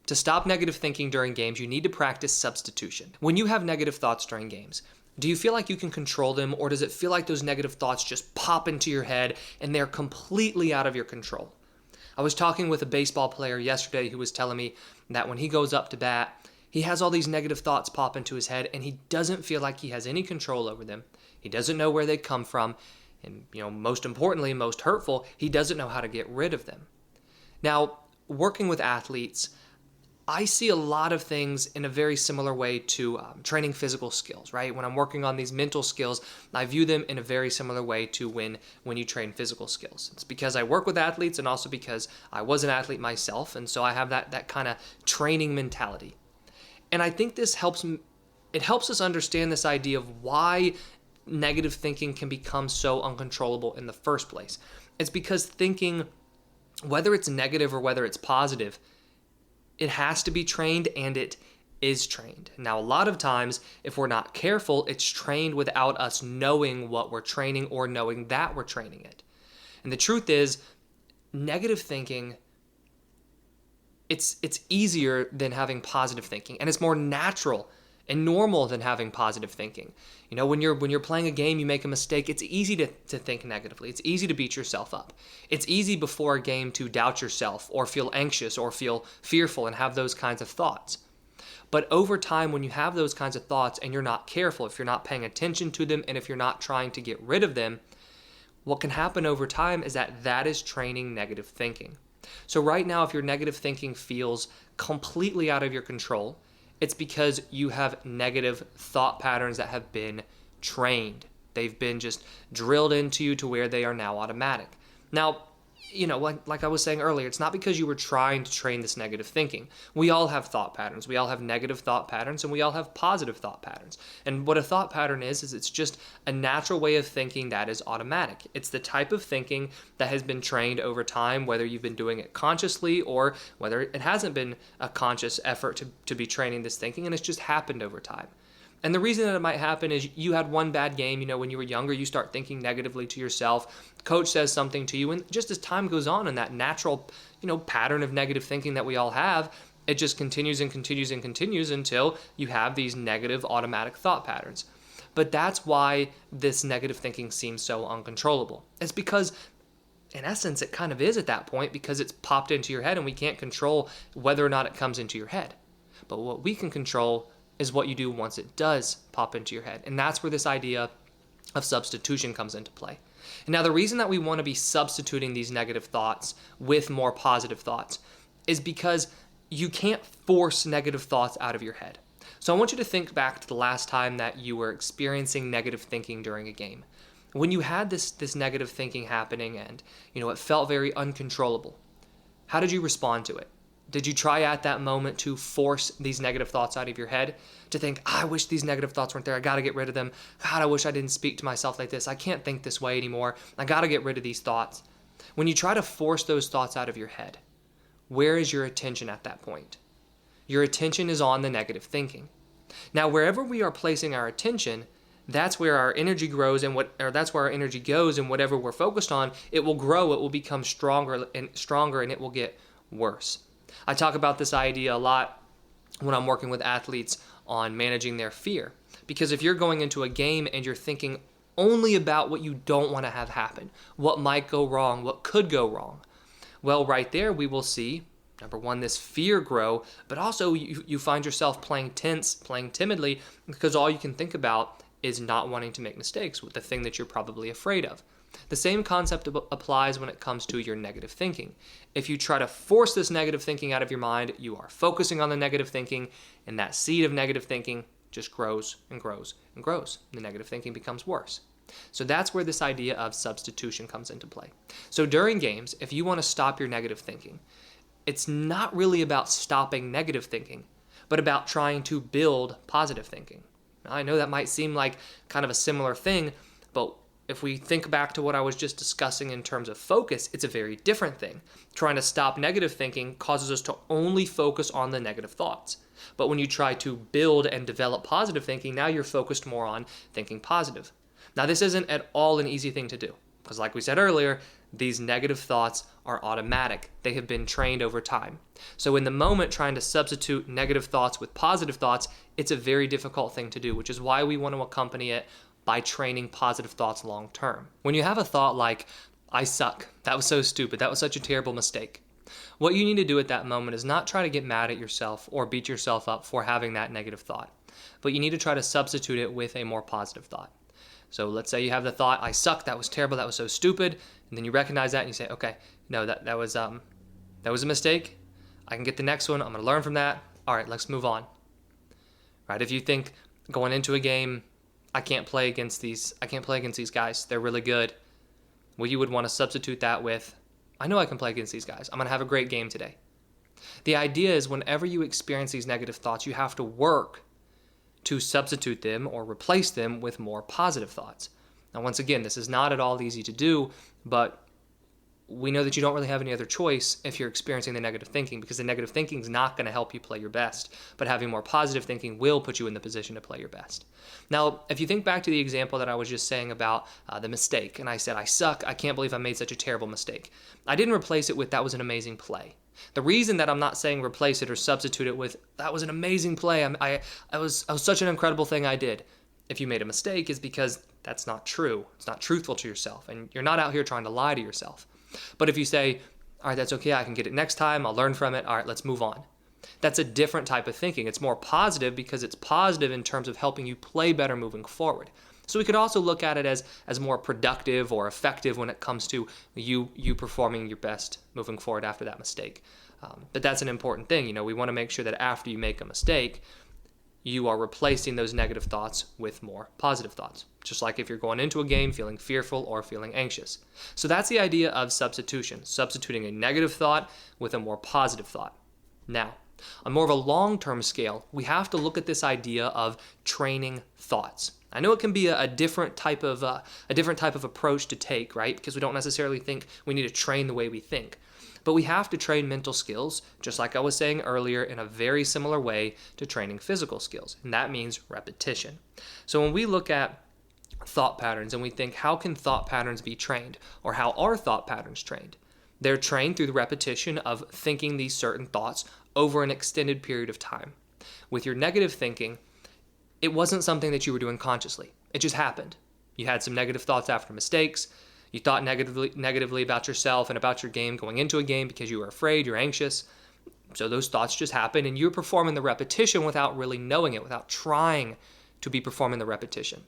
To stop negative thinking during games, you need to practice substitution. When you have negative thoughts during games, do you feel like you can control them, or does it feel like those negative thoughts just pop into your head and they're completely out of your control? I was talking with a baseball player yesterday who was telling me that when he goes up to bat, he has all these negative thoughts pop into his head and he doesn't feel like he has any control over them. He doesn't know where they come from. And, most importantly, most hurtful, he doesn't know how to get rid of them. Now, working with athletes, I see a lot of things in a very similar way to training physical skills, right? When I'm working on these mental skills, I view them in a very similar way to when you train physical skills. It's because I work with athletes and also because I was an athlete myself, and so I have that kind of training mentality. And I think this helps us understand this idea of why negative thinking can become so uncontrollable in the first place. It's because thinking, whether it's negative or whether it's positive, it has to be trained, and it is trained. Now, a lot of times, if we're not careful, it's trained without us knowing what we're training or knowing that we're training it. And the truth is, negative thinking, it's easier than having positive thinking, and it's more natural and normal than having positive thinking. When you're playing a game, you make a mistake, it's easy to think negatively. It's easy to beat yourself up. It's easy before a game to doubt yourself or feel anxious or feel fearful and have those kinds of thoughts. But over time, when you have those kinds of thoughts and you're not careful, if you're not paying attention to them and if you're not trying to get rid of them, what can happen over time is that is training negative thinking. So right now, if your negative thinking feels completely out of your control, it's because you have negative thought patterns that have been trained. They've been just drilled into you to where they are now automatic. Now, like I was saying earlier, it's not because you were trying to train this negative thinking. We all have thought patterns. We all have negative thought patterns, and we all have positive thought patterns. And what a thought pattern is it's just a natural way of thinking that is automatic. It's the type of thinking that has been trained over time, whether you've been doing it consciously or whether it hasn't been a conscious effort to be training this thinking, and it's just happened over time. And the reason that it might happen is you had one bad game, when you were younger, you start thinking negatively to yourself. Coach says something to you, and just as time goes on and that natural, pattern of negative thinking that we all have, it just continues and continues and continues until you have these negative automatic thought patterns. But that's why this negative thinking seems so uncontrollable. It's because, in essence, it kind of is at that point because it's popped into your head and we can't control whether or not it comes into your head. But what we can control is what you do once it does pop into your head. And that's where this idea of substitution comes into play. And now the reason that we want to be substituting these negative thoughts with more positive thoughts is because you can't force negative thoughts out of your head. So I want you to think back to the last time that you were experiencing negative thinking during a game. When you had this negative thinking happening and it felt very uncontrollable, how did you respond to it? Did you try at that moment to force these negative thoughts out of your head? To think, I wish these negative thoughts weren't there. I got to get rid of them. God, I wish I didn't speak to myself like this. I can't think this way anymore. I got to get rid of these thoughts. When you try to force those thoughts out of your head, where is your attention at that point? Your attention is on the negative thinking. Now, wherever we are placing our attention, that's where our energy grows that's where our energy goes, and whatever we're focused on, it will grow, it will become stronger, and it will get worse. I talk about this idea a lot when I'm working with athletes on managing their fear. Because if you're going into a game and you're thinking only about what you don't want to have happen, what might go wrong, what could go wrong, well, right there we will see, number one, this fear grow, but also you find yourself playing tense, playing timidly, because all you can think about is not wanting to make mistakes with the thing that you're probably afraid of. The same concept applies when it comes to your negative thinking. If you try to force this negative thinking out of your mind, you are focusing on the negative thinking, and that seed of negative thinking just grows and grows and grows. The negative thinking becomes worse. So that's where this idea of substitution comes into play. So during games, if you want to stop your negative thinking, it's not really about stopping negative thinking, but about trying to build positive thinking. Now, I know that might seem like kind of a similar thing, but if we think back to what I was just discussing in terms of focus, it's a very different thing. Trying to stop negative thinking causes us to only focus on the negative thoughts. But when you try to build and develop positive thinking, now you're focused more on thinking positive. Now, this isn't at all an easy thing to do. Because like we said earlier, these negative thoughts are automatic. They have been trained over time. So in the moment, trying to substitute negative thoughts with positive thoughts, it's a very difficult thing to do, which is why we want to accompany it by training positive thoughts long term. When you have a thought like, I suck, that was so stupid, that was such a terrible mistake, what you need to do at that moment is not try to get mad at yourself or beat yourself up for having that negative thought, but you need to try to substitute it with a more positive thought. So let's say you have the thought, I suck, that was terrible, that was so stupid, and then you recognize that and you say, okay, no, that was a mistake. I can get the next one. I'm going to learn from that. All right, let's move on. Right? If you think going into a game, I can't play against these guys. They're really good. Well, you would want to substitute that with, I know I can play against these guys. I'm going to have a great game today. The idea is whenever you experience these negative thoughts, you have to work to substitute them or replace them with more positive thoughts. Now, once again, this is not at all easy to do, but we know that you don't really have any other choice if you're experiencing the negative thinking, because the negative thinking is not going to help you play your best, but having more positive thinking will put you in the position to play your best. Now, if you think back to the example that I was just saying about the mistake, and I said, I suck, I can't believe I made such a terrible mistake. I didn't replace it with, that was an amazing play. The reason that I'm not saying replace it or substitute it with, that was an amazing play, I was such an incredible thing I did, if you made a mistake, is because that's not true. It's not truthful to yourself, and you're not out here trying to lie to yourself. But if you say, all right, that's okay, I can get it next time, I'll learn from it, all right, let's move on. That's a different type of thinking. It's more positive because it's positive in terms of helping you play better moving forward. So we could also look at it as more productive or effective when it comes to you performing your best moving forward after that mistake. But that's an important thing. We want to make sure that after you make a mistake, you are replacing those negative thoughts with more positive thoughts. Just like if you're going into a game feeling fearful or feeling anxious. So that's the idea of substitution, substituting a negative thought with a more positive thought. Now, on more of a long-term scale, we have to look at this idea of training thoughts. I know it can be a different type of approach to take, right? Because we don't necessarily think we need to train the way we think. But we have to train mental skills, just like I was saying earlier, in a very similar way to training physical skills, and that means repetition. So when we look at thought patterns and we think, how can thought patterns be trained, or how are thought patterns trained? They're trained through the repetition of thinking these certain thoughts over an extended period of time. With your negative thinking, it wasn't something that you were doing consciously. It just happened. You had some negative thoughts after mistakes. You thought negatively about yourself and about your game going into a game because you were afraid, you're anxious. So those thoughts just happen, and you're performing the repetition without really knowing it, without trying to be performing the repetition.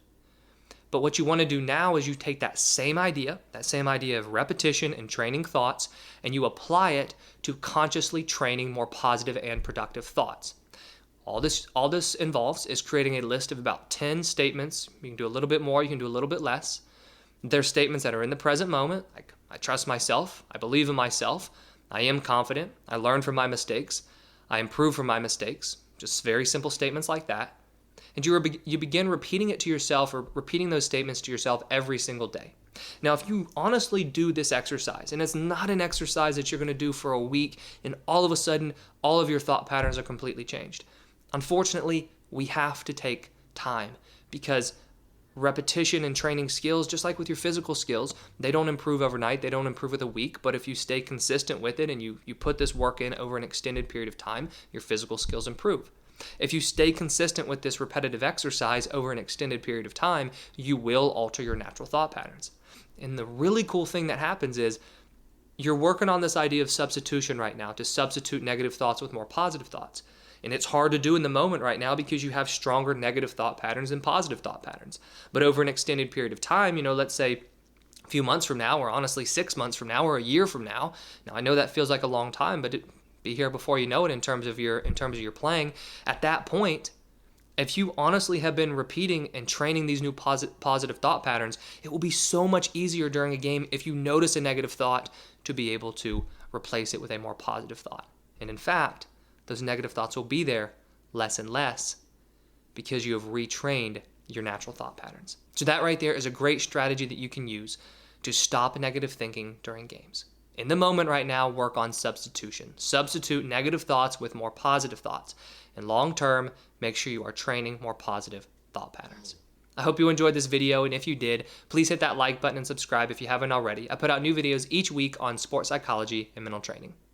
But what you want to do now is you take that same idea of repetition and training thoughts, and you apply it to consciously training more positive and productive thoughts. All this involves is creating a list of about 10 statements. You can do a little bit more, you can do a little bit less. They're statements that are in the present moment, like I trust myself, I believe in myself, I am confident, I learn from my mistakes, I improve from my mistakes. Just very simple statements like that. And you begin repeating it to yourself, or repeating those statements to yourself every single day. Now, if you honestly do this exercise, and it's not an exercise that you're going to do for a week, and all of a sudden, all of your thought patterns are completely changed. Unfortunately, we have to take time, because repetition and training skills, just like with your physical skills, they don't improve overnight, they don't improve with a week, but if you stay consistent with it and you put this work in over an extended period of time, your physical skills improve. If you stay consistent with this repetitive exercise over an extended period of time, you will alter your natural thought patterns. And the really cool thing that happens is you're working on this idea of substitution right now, to substitute negative thoughts with more positive thoughts. And it's hard to do in the moment right now because you have stronger negative thought patterns than positive thought patterns. But over an extended period of time, let's say a few months from now, or honestly 6 months from now, or a year from now. Now I know that feels like a long time, but it'll be here before you know it in terms of your playing. At that point, if you honestly have been repeating and training these new positive thought patterns, it will be so much easier during a game if you notice a negative thought to be able to replace it with a more positive thought. And in fact, those negative thoughts will be there less and less because you have retrained your natural thought patterns. So that right there is a great strategy that you can use to stop negative thinking during games. In the moment right now, work on substitution. Substitute negative thoughts with more positive thoughts. And long term, make sure you are training more positive thought patterns. I hope you enjoyed this video, and if you did, please hit that like button and subscribe if you haven't already. I put out new videos each week on sports psychology and mental training.